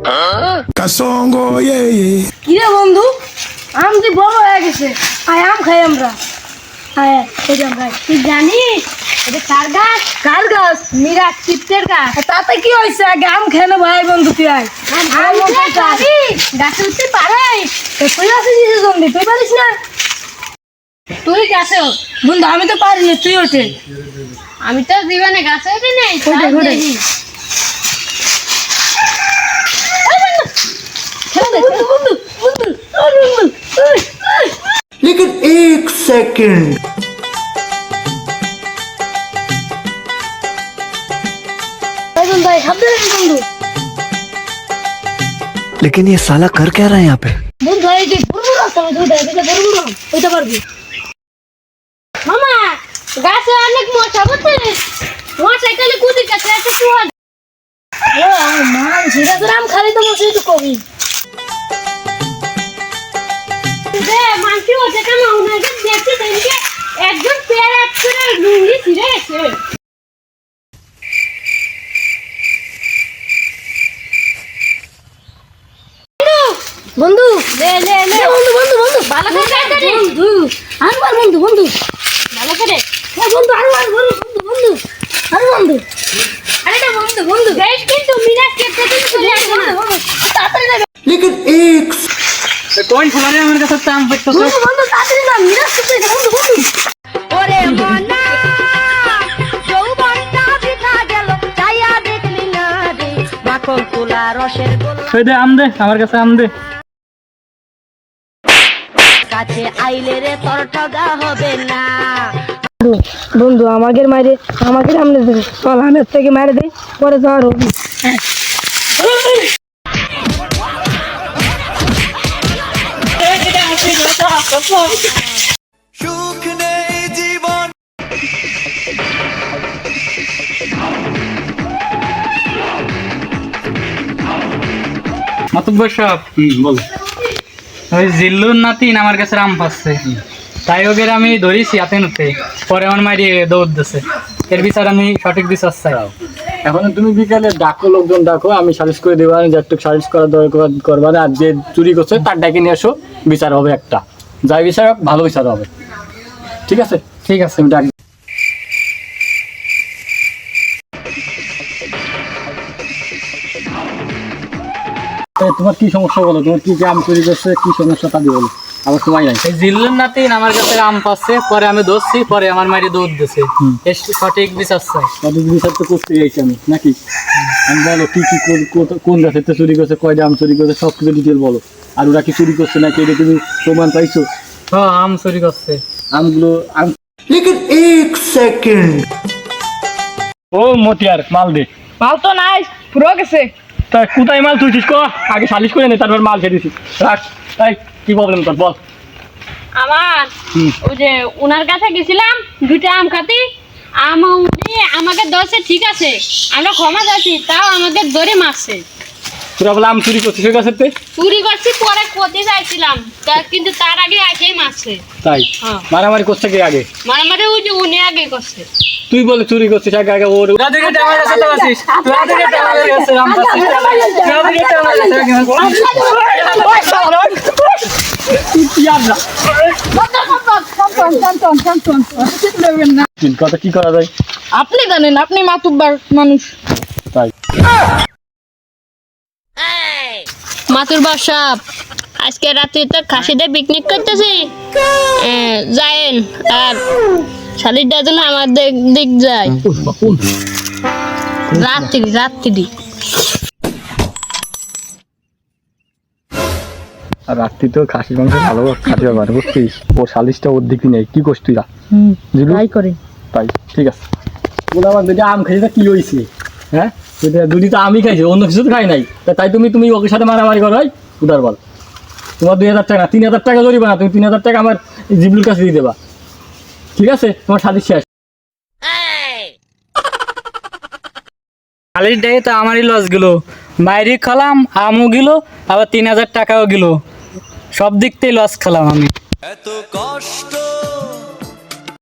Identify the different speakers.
Speaker 1: Kasongo, yeah.
Speaker 2: কিরে বন্ধু আম যে বড় হয়ে গেছে আয় আম খাই আমরা আয় এই আমরা তুই জানিস এটা কার গাছ মিরা কিপ্টের গাছ তাতে কি হয়েছে আগে আম খেয়ে নেবো ভাই বন্ধু তুই আয় গাছে উঠতে পারিস তুই আসিস জলদি তুই পারিস না তুই গাছে বন্ধু আমি তো পারিনি তুই ওঠে
Speaker 3: আমি তো জীবনে গাছে উঠি নাই
Speaker 4: लेकिन एक सेकंड
Speaker 5: लेकिन ये साला कर क्या रहा है यहाँ पे?
Speaker 3: মামা গাছে অনেক মশা বুঝছিস মশা গেলে কুদি কাছে আছে কি হয়
Speaker 2: আম খালি তো মশাই তো কবি
Speaker 3: মানছি ওটা কেন ওনাকে দেখতে দেখে একজন পেয়ার এক করে লুঙ্গি ছিঁড়ে গেছে
Speaker 2: বন্ধু
Speaker 3: লে লে লে
Speaker 2: বন্ধু বন্ধু বন্ধু
Speaker 3: ভালো করে কাটে
Speaker 2: বন্ধু আরবার বন্ধু বন্ধু
Speaker 3: ভালো করে
Speaker 2: বন্ধু আরবার বন্ধু বন্ধু আরে বন্ধু
Speaker 3: আরে না বন্ধু বন্ধু বেশ কিন্তু মিনাস কেটে দিন চলে আসবে না
Speaker 2: তাড়াতাড়ি না
Speaker 4: लेकिन एक
Speaker 6: কোন ফুলারে আমার কাছে টাম পড়তো
Speaker 2: বন্ধু বন্ধু তাড়াতাড়ি না মিরাজ করতে বন্ধু বন্ধু
Speaker 3: ওরে মনা যৌবনটা বিতা গেল চাইয়া দেখলি না রে মাখন তোলা রসের গোল
Speaker 6: ওই দে আম দে আমার কাছে আম দে
Speaker 3: কাছে আইলে রে তোর ঠগা হবে না
Speaker 2: বন্ধু আমাকে মারে আমাকে সামনে দে চল আমি থেকে মারে দেই পরে যাওয়ার হবে
Speaker 4: সুখ নেই জীবন
Speaker 6: মাতুব্বর সাহেব
Speaker 4: বল
Speaker 6: ওই জিল্লুর নাতিন আমার কাছে আম পাচ্ছে তাই ওদের আমি ধরেছি হাতে নিতে পরে আমার মারিয়ে দৌড় দিছে এর বিচার আমি সঠিক বিচার চাই
Speaker 7: এখন তুমি বিকালে ডাকো লোকজন ডাকো আমি সালিশ করে দেবো যে একটু সালিশ করার দরকার করবা না আর যে চুরি করছে তার ডাকে নিয়ে এসো বিচার হবে একটা যাই বিচার হোক ভালো বিচার হবে ঠিক আছে
Speaker 6: ঠিক আছে
Speaker 7: তুমি ডাক তোমার কি সমস্যা বলো তোমার কি আম চুরি করছে কি সমস্যা তা বলো আমার সময় নাই
Speaker 6: এই জিল্লুর নাতিন আমার কাছে আম পাচ্ছে পরে আমি ধরছি পরে আমার মারিয়ে দৌড় দিছে এর সঠিক বিচার চাই
Speaker 7: তাদের বিচার তো করতে যাইছি আমি নাকি আমি বলো কি কি কোন গাছের চুরি করছে কয়টা আম চুরি করছে সব কিছু ডিটেল বলো আর ওরা কি চুরি করছে নাকি এটা তুমি প্রমাণ পাইছো
Speaker 6: হ্যাঁ আম চুরি করছে
Speaker 7: আমগুলো আম
Speaker 4: लेकिन एक सेकंड
Speaker 7: ও মতিয়ার মাল দে
Speaker 2: মাল তো নাই পুরো গেছে
Speaker 7: তা কোথায় মাল তুইছিস ক আগে সালিশ করে নে তারপর মাল ছেড়ে দিছিস রাখ এই কি প্রবলেম তোর বল
Speaker 3: আমার ওই যে ওনার কাছে গেছিলাম দুইটা আম খাতি আম উনি আমাকে ধরছে ঠিক আছে আমরা ক্ষমা চাইছি তাও আমাকে ধরে মারছে
Speaker 7: তোরা বলে আম চুরি করছিস ওই গাছের তে?
Speaker 3: চুরি করছি পরে ক্ষতি চাইছিলাম কিন্তু তার আগে একেই মারছে
Speaker 7: তাই
Speaker 3: হ্যাঁ।
Speaker 7: মারামারি করছে কে আগে
Speaker 3: মারামারি ওই যে উনি আগে করছে
Speaker 7: তুই বলে চুরি করছিস আগে আগে ওর
Speaker 6: তোরা দিকে আমার কাছে তো আছিস তোরা দিকে আমার কাছে আম পাচ্ছিস তোরা দিকে আমার কাছে
Speaker 7: কথা কি করা যায়
Speaker 2: আপনি জানেন আপনি মাতুব্বার মানুষ
Speaker 7: তাই
Speaker 3: মাতুর বাসাব আজকে রাতে তো খাসিতে পিকনিক করতেছি যায়েন আর শালির জন্য আমার দিক যায় রাত্রি
Speaker 7: আর রাত্রি তো খাসির মাংস ভালো খাতে পারে বুঝছিস ও সালিশটা ওর দিকে নেই কি করছিস তুই
Speaker 2: তাই করে
Speaker 7: তাই ঠিক আছে ওরা আমার দুটো আম খাইছে কি হয়েছে হ্যাঁ দুটি তো আমি খাইছি অন্য কিছু তো খাই নাই তাই তুমি ওকে সাথে মারামারি করো ভাই উদার বল তোমার 2000 টাকা 3000 টাকা জরিবে না তুমি 3000 টাকা আমার জিবলুর কাছে দিয়ে দেবা ঠিক আছে তোমার সালিশ শেষ
Speaker 6: খালির ডে তো আমারই লস গেল বাইরে খালাম আমও গেল আবার 3000 টাকাও গেল সব দিক থেকে লস খেলাম আমি
Speaker 4: এত কষ্ট